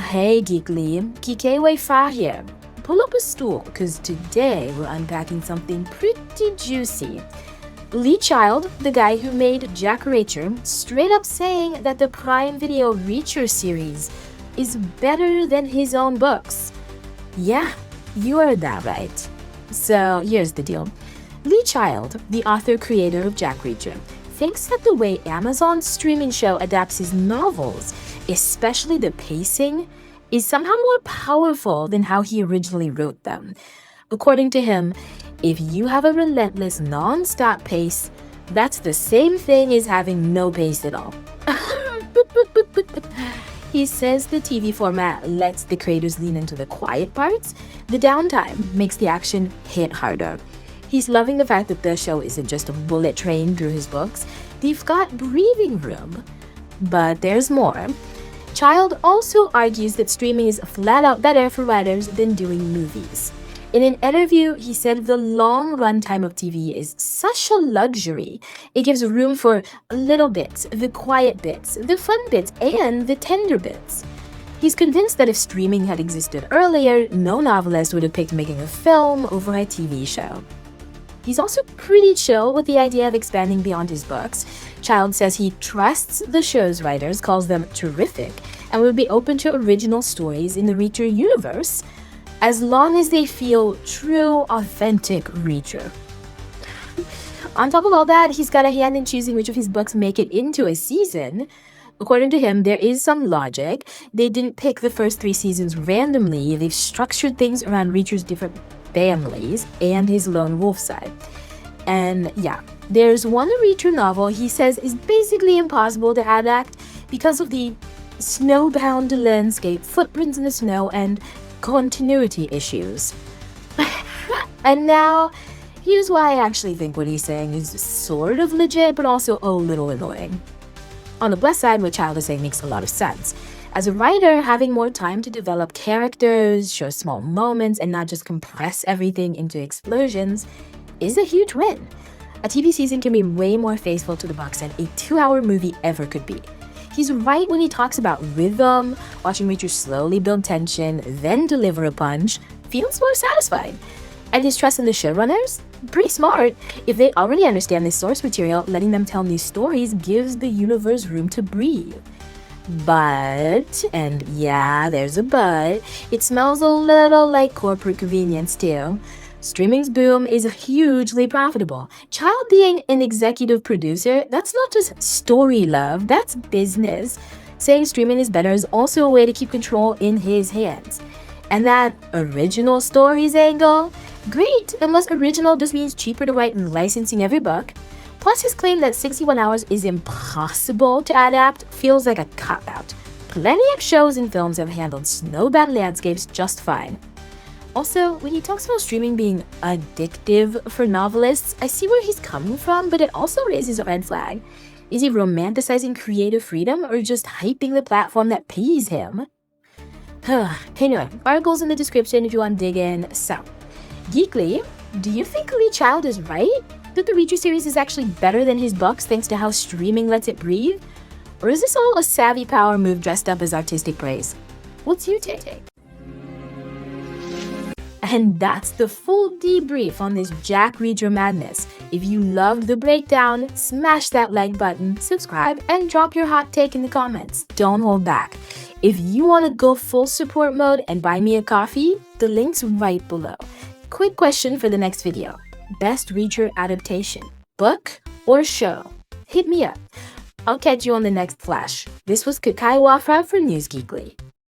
Hey Geekly, Kikai Wafra here. Pull up a stool, because today we're unpacking something pretty juicy. Lee Child, the guy who made Jack Reacher, straight up saying that the Prime Video Reacher series is better than his own books. Yeah, you heard that right. So here's the deal. Lee Child, the author-creator of Jack Reacher, thinks that the way Amazon's streaming show adapts his novels, especially the pacing, is somehow more powerful than how he originally wrote them. According to him, if you have a relentless, non-stop pace, that's the same thing as having no pace at all. He says the TV format lets the creators lean into the quiet parts. The downtime makes the action hit harder. He's loving the fact that the show isn't just a bullet train through his books. They've got breathing room. But there's more. Child also argues that streaming is flat out better for writers than doing movies. In an interview, he said the long runtime of TV is such a luxury. It gives room for little bits, the quiet bits, the fun bits, and the tender bits. He's convinced that if streaming had existed earlier, no novelist would have picked making a film over a TV show. He's also pretty chill with the idea of expanding beyond his books. Child says he trusts the show's writers, calls them terrific, and would be open to original stories in the Reacher universe, as long as they feel true, authentic Reacher. On top of all that, he's got a hand in choosing which of his books make it into a season. According to him, there is some logic. They didn't pick the first 3 seasons randomly. They've structured things around Reacher's different families and his lone wolf side. And yeah, there's one Reacher novel he says is basically impossible to adapt because of the snowbound landscape, footprints in the snow, and continuity issues. And now, here's why I actually think what he's saying is sort of legit, but also a little annoying. On the plus side, what Child is saying makes a lot of sense. As a writer, having more time to develop characters, show small moments, and not just compress everything into explosions is a huge win. A TV season can be way more faithful to the books than a 2-hour movie ever could be. He's right when he talks about rhythm. Watching Reacher slowly build tension, then deliver a punch, feels more satisfying. And his trust in the showrunners? Pretty smart. If they already understand the source material, letting them tell new stories gives the universe room to breathe. But, and yeah, there's a but, it smells a little like corporate convenience too. Streaming's boom is hugely profitable. Child being an executive producer, that's not just story love, that's business. Saying streaming is better is also a way to keep control in his hands. And that original stories angle? Great, unless original just means cheaper to write and licensing every book. Plus, his claim that 61 hours is impossible to adapt feels like a cop-out. Plenty of shows and films have handled snowbound landscapes just fine. Also, when he talks about streaming being addictive for novelists, I see where he's coming from, but it also raises a red flag. Is he romanticizing creative freedom or just hyping the platform that pays him? Anyway, articles in the description if you want to dig in. So, Geekly, do you think Lee Child is right? That the Reacher series is actually better than his books thanks to how streaming lets it breathe? Or is this all a savvy power move dressed up as artistic praise? What's your take? And that's the full debrief on this Jack Reacher madness. If you loved the breakdown, smash that like button, subscribe, and drop your hot take in the comments. Don't hold back. If you want to go full support mode and buy me a coffee, the link's right below. Quick question for the next video. Best Reacher adaptation, book or show? Hit me up. I'll catch you on the next flash. This was Kikai Wafra for NewsGeekly.